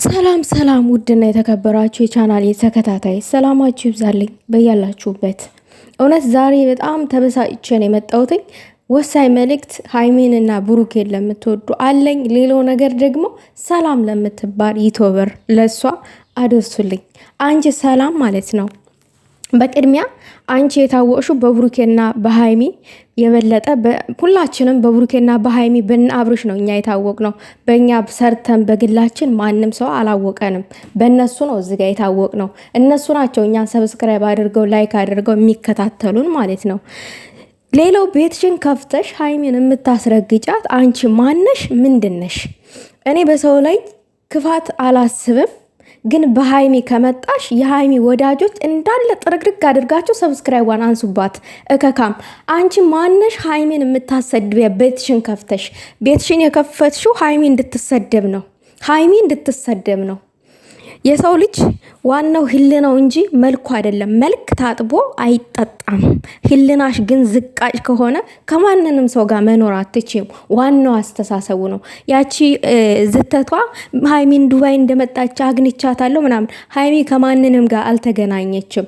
ሰላም ሰላም ውድና የተከበራችሁ የቻናል የተከታታይ ሰላማችሁ ይብዛልኝ በያላችሁበት። እውነት ዛሬ በጣም ተበሳጭቼ ነው የመጣሁት። ወሳኝ መልእክት ሃይሚንና ብሩኬን ለምትወዱ አለኝ። ሌላው ነገር ደግሞ ሰላም ለምትባል ዩቲዩበር ለሷ አድርሱልኝ። አንቺ ሰላም ማለት ነው። በቅድሚያ አንቺ የታወቅሽው በብሩኬና በሃይሚ የበለጠ ሁላችንም በብሩኬና በሃይሚ በአብርሽ ነው እኛ የታወቅነው። በእኛ ሰርተን በግላችን ማንም ሰው አላወቀንም። በእነሱ ነው እዚህ ጋር የታወቅነው። እነሱ ናቸው እኛን ሰብስክራይብ አድርገው ላይክ አድርገው የሚከታተሉን ማለት ነው። ሌላው ቤትሽን ከፍተሽ ሃይሚን የምታስረግጫት አንቺ ማነሽ? ምንድነሽ? እኔ በሰው ላይ ክፋት አላስብም፣ ግን በሃይሚ ከመጣሽ የሃይሚ ወዳጆች እንዳለ ጥርግርግ አድርጋችሁ ሰብስክራይቧን አንሱባት። እከካም አንቺ ማነሽ? ሃይሚን የምታሰድቢያ ቤትሽን ከፍተሽ። ቤትሽን የከፈትሽው ሃይሚ እንድትሰደብ ነው። ሃይሚ እንድትሰደብ ነው። የሰው ልጅ ዋናው ህልናው እንጂ መልኩ አይደለም። መልክ ታጥቦ አይጠጣም። ህልናሽ ግን ዝቃጭ ከሆነ ከማንንም ሰው ጋር መኖር አትችይም። ዋናው አስተሳሰቡ ነው። ያቺ ዝተቷ ሃይሚን ዱባይ እንደመጣች አግኝቻታለሁ ምናምን። ሃይሚ ከማንንም ጋር አልተገናኘችም።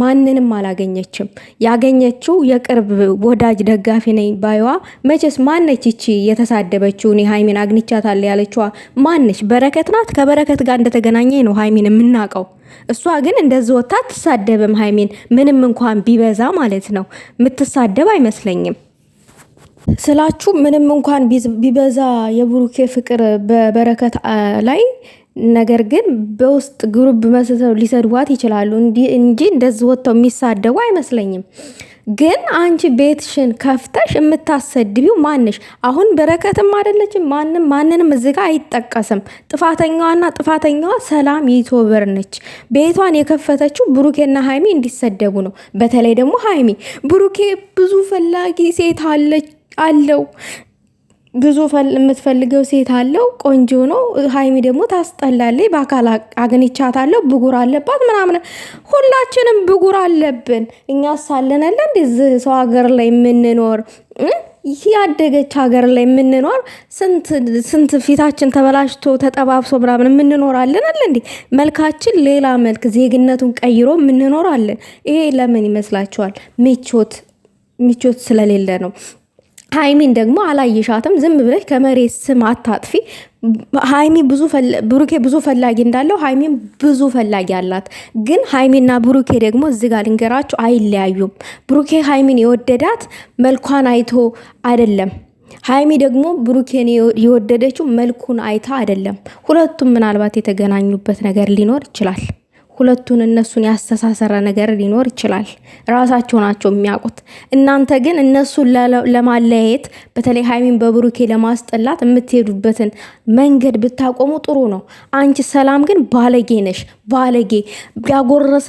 ማንንም አላገኘችም። ያገኘችው የቅርብ ወዳጅ ደጋፊ ነኝ ባይዋ። መቼስ ማነች ይቺ የተሳደበችው? እኔ ሃይሚን አግኝቻታለሁ ያለችዋ ማነች? በረከት ናት። ከበረከት ጋር እንደተገናኘ ነው ሃይሚን የምናውቀው። እሷ ግን እንደዚህ ወጣ ትሳደብም። ሃይሚን ምንም እንኳን ቢበዛ ማለት ነው የምትሳደብ አይመስለኝም ስላችሁ። ምንም እንኳን ቢበዛ የብሩኬ ፍቅር በበረከት ላይ፣ ነገር ግን በውስጥ ግሩፕ መስለው ሊሰድቧት ይችላሉ እንጂ እንደዚህ ወጥተው የሚሳደቡ አይመስለኝም። ግን አንቺ ቤትሽን ከፍተሽ የምታሰድቢው ማንሽ? አሁን በረከትም አይደለችም። ማንንም እዚህ ጋር አይጠቀስም። ጥፋተኛዋ ሰላም ዩቲዩበር ነች። ቤቷን የከፈተችው ብሩኬና ሃይሚ እንዲሰደቡ ነው። በተለይ ደግሞ ሃይሚ ብሩኬ ብዙ ፈላጊ ሴት አለው ብዙ የምትፈልገው ሴት አለው። ቆንጆ ነው። ሃይሚ ደግሞ ታስጠላለች። በአካል አግኝቻታለሁ። ብጉር አለባት ምናምን። ሁላችንም ብጉር አለብን። እኛ ሳለነለ እንደዚህ ሰው ሀገር ላይ የምንኖር ያደገች ሀገር ላይ የምንኖር ስንት ፊታችን ተበላሽቶ ተጠባብሶ ምናምን የምንኖራለን አለ እንዴ። መልካችን ሌላ መልክ ዜግነቱን ቀይሮ የምንኖራለን። ይሄ ለምን ይመስላችኋል? ምቾት ስለሌለ ነው። ሃይሚን ደግሞ አላየሻትም። ዝም ብለሽ ከመሬት ስም አታጥፊ። ብሩኬ ብዙ ፈላጊ እንዳለው ሃይሚን ብዙ ፈላጊ አላት። ግን ሃይሚና ብሩኬ ደግሞ እዚህ ጋር ልንገራችሁ አይለያዩም። ብሩኬ ሃይሚን የወደዳት መልኳን አይቶ አይደለም። ሃይሚ ደግሞ ብሩኬን የወደደችው መልኩን አይታ አይደለም። ሁለቱም ምናልባት የተገናኙበት ነገር ሊኖር ይችላል። ሁለቱን እነሱን ያስተሳሰረ ነገር ሊኖር ይችላል። ራሳቸው ናቸው የሚያውቁት። እናንተ ግን እነሱን ለማለያየት በተለይ ሃይሚን በብሩኬ ለማስጠላት የምትሄዱበትን መንገድ ብታቆሙ ጥሩ ነው። አንቺ ሰላም ግን ባለጌ ነሽ። ባለጌ ያጎረሰ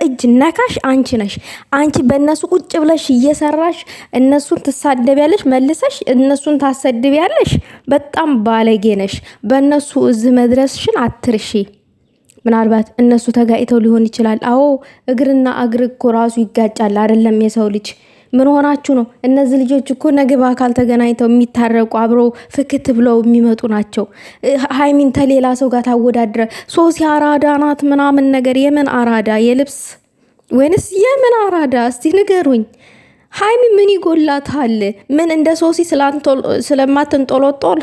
እጅ ነካሽ አንቺ ነሽ። አንቺ በእነሱ ቁጭ ብለሽ እየሰራሽ እነሱን ትሳደቢያለሽ፣ መልሰሽ እነሱን ታሰድቢያለሽ። በጣም ባለጌ ነሽ። በእነሱ እዚህ መድረስሽን አትርሺ። ምናልባት እነሱ ተጋይተው ሊሆን ይችላል። አዎ እግርና እግር እኮ ራሱ ይጋጫል አይደለም? የሰው ልጅ ምን ሆናችሁ ነው? እነዚህ ልጆች እኮ ነገ በአካል ተገናኝተው የሚታረቁ አብረው ፍክት ብለው የሚመጡ ናቸው። ሃይሚን ተሌላ ሰው ጋር ታወዳድረ ሶሲ አራዳ ናት ምናምን ነገር። የምን አራዳ? የልብስ ወይንስ የምን አራዳ? እስቲ ንገሩኝ። ሃይሚ ምን ይጎላታል? ምን እንደ ሶሲ ስለማትንጦሎጦል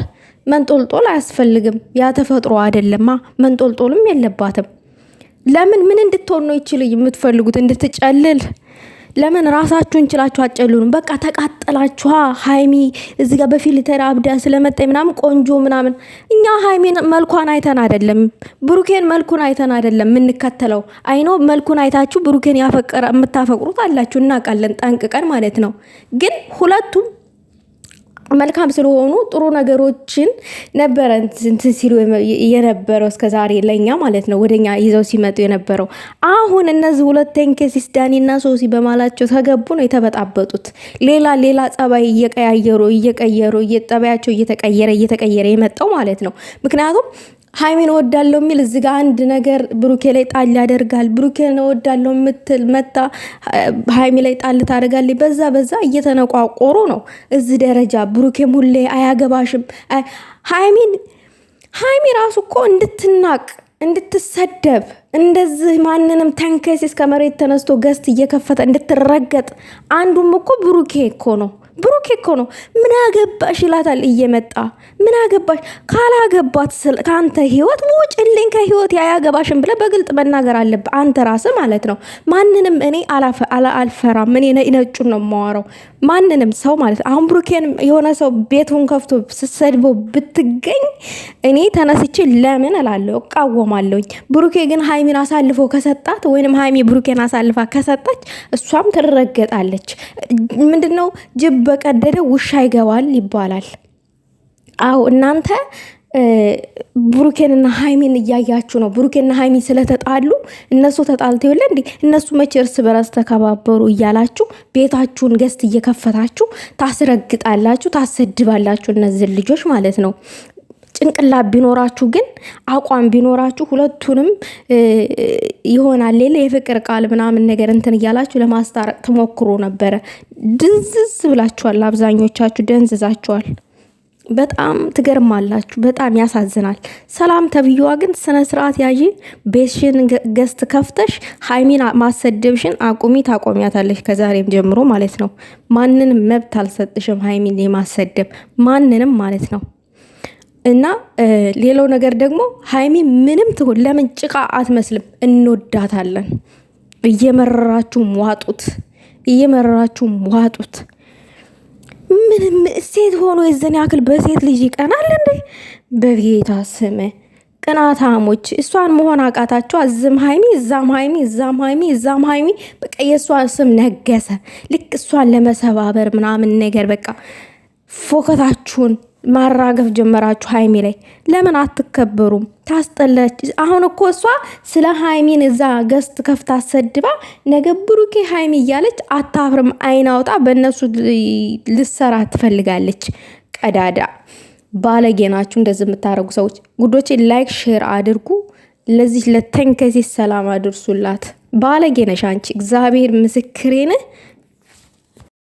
መንጦልጦል አያስፈልግም። ያ ተፈጥሮ አይደለማ። መንጦልጦልም የለባትም። ለምን ምን እንድትሆን ነው ይችል የምትፈልጉት? እንድትጨልል? ለምን ራሳችሁን ችላችሁ አጨሉንም? በቃ ተቃጠላችኋ። ሃይሚ እዚህ ጋር በፊልተር አብዳ ስለመጣ ምናምን ቆንጆ ምናምን። እኛ ሃይሚን መልኳን አይተን አይደለም፣ ብሩኬን መልኩን አይተን አይደለም የምንከተለው። አይኖ መልኩን አይታችሁ ብሩኬን የምታፈቅሩት አላችሁ፣ እናውቃለን ጠንቅቀን ማለት ነው። ግን ሁለቱም መልካም ስለሆኑ ጥሩ ነገሮችን ነበረ እንትን ሲሉ የነበረው እስከዛሬ ለኛ ማለት ነው፣ ወደኛ ይዘው ሲመጡ የነበረው። አሁን እነዚህ ሁለት ቴንኬሲስ ዳኒና ሶሲ በማላቸው ተገቡ ነው የተበጣበጡት። ሌላ ጸባይ እየቀየሩ ጠባያቸው እየተቀየረ የመጣው ማለት ነው። ምክንያቱም ሃይሚን ወዳለው የሚል እዚህ ጋር አንድ ነገር ብሩኬ ላይ ጣል ያደርጋል። ብሩኬን ወዳለው የምትል መታ ሃይሚ ላይ ጣል ታደርጋለች። በዛ እየተነቋቆሩ ነው እዚህ ደረጃ። ብሩኬም ሁሌ አያገባሽም ሃይሚን ሀይሚ ራሱ እኮ እንድትናቅ እንድትሰደብ እንደዚህ ማንንም ተንከሲስ ከመሬት ተነስቶ ገስት እየከፈተ እንድትረገጥ አንዱም እኮ ብሩኬ እኮ ነው። ብሩኬ እኮ ነው። ምን አገባሽ ይላታል እየመጣ ምን አገባሽ። ካላገባት ከአንተ ህይወት ውጭልኝ ከህይወት ያያገባሽን ብለህ በግልጥ መናገር አለብህ አንተ ራስህ ማለት ነው። ማንንም እኔ አልፈራም። እኔ ነጩን ነው የማወራው። ማንንም ሰው ማለት አሁን ብሩኬን የሆነ ሰው ቤቱን ከፍቶ ስትሰድበው ብትገኝ እኔ ተነስቼ ለምን እላለሁ፣ እቃወማለሁኝ። ብሩኬ ግን ሀይሚን አሳልፎ ከሰጣት ወይንም ሀይሚ ብሩኬን አሳልፋ ከሰጣች እሷም ትረገጣለች። ምንድነው ጅብ በቀደደ ውሻ ይገባል ይባላል። አው እናንተ ብሩኬንና ሀይሚን እያያችሁ ነው። ብሩኬንና ሀይሚ ስለተጣሉ እነሱ ተጣልተው የለ እንዴ እነሱ መቼ እርስ በራስ ተከባበሩ እያላችሁ ቤታችሁን ገስት እየከፈታችሁ ታስረግጣላችሁ፣ ታሰድባላችሁ እነዚህ ልጆች ማለት ነው። ጭንቅላት ቢኖራችሁ ግን አቋም ቢኖራችሁ ሁለቱንም ይሆናል ሌላ የፍቅር ቃል ምናምን ነገር እንትን እያላችሁ ለማስታረቅ ትሞክሩ ነበረ። ድንዝዝ ብላችኋል። አብዛኞቻችሁ ደንዝዛችኋል። በጣም ትገርማላችሁ። በጣም ያሳዝናል። ሰላም ተብዬዋ ግን ስነ ስርዓት ያዢ። ቤትሽን ገስት ከፍተሽ ሀይሚን ማሰደብሽን አቁሚ። ታቆሚያታለሽ ከዛሬም ጀምሮ ማለት ነው። ማንንም መብት አልሰጥሽም ሀይሚን የማሰደብ ማንንም ማለት ነው። እና ሌላው ነገር ደግሞ ሀይሚ ምንም ትሁን ለምን ጭቃ አትመስልም። እንወዳታለን። እየመረራችሁም ዋጡት፣ እየመረራችሁም ዋጡት። ምንም ሴት ሆኖ የዘን ያክል በሴት ልጅ ይቀናል እንዴ? በጌታ ስም ቅናታሞች እሷን መሆን አቃታቸው። እዝም ሀይሚ እዛም ሀይሚ እዛም ሀይሚ እዛም ሀይሚ በቃ የእሷን ስም ነገሰ። ልክ እሷን ለመሰባበር ምናምን ነገር በቃ ፎከታችሁን ማራገፍ ጀመራችሁ ሀይሚ ላይ። ለምን አትከበሩም? ታስጠላች። አሁን እኮ እሷ ስለ ሀይሚን እዛ ገስት ከፍታ አሰድባ ነገ ብሩኬ ሀይሚ እያለች አታፍርም። አይናውጣ በእነሱ ልሰራ ትፈልጋለች። ቀዳዳ ባለጌ ናችሁ እንደዚህ የምታደርጉ ሰዎች። ጉዶቼ ላይክ ሼር አድርጉ። ለዚህ ለተንከሴ ሰላም አድርሱላት። ባለጌ ነሽ አንቺ። እግዚአብሔር ምስክሬን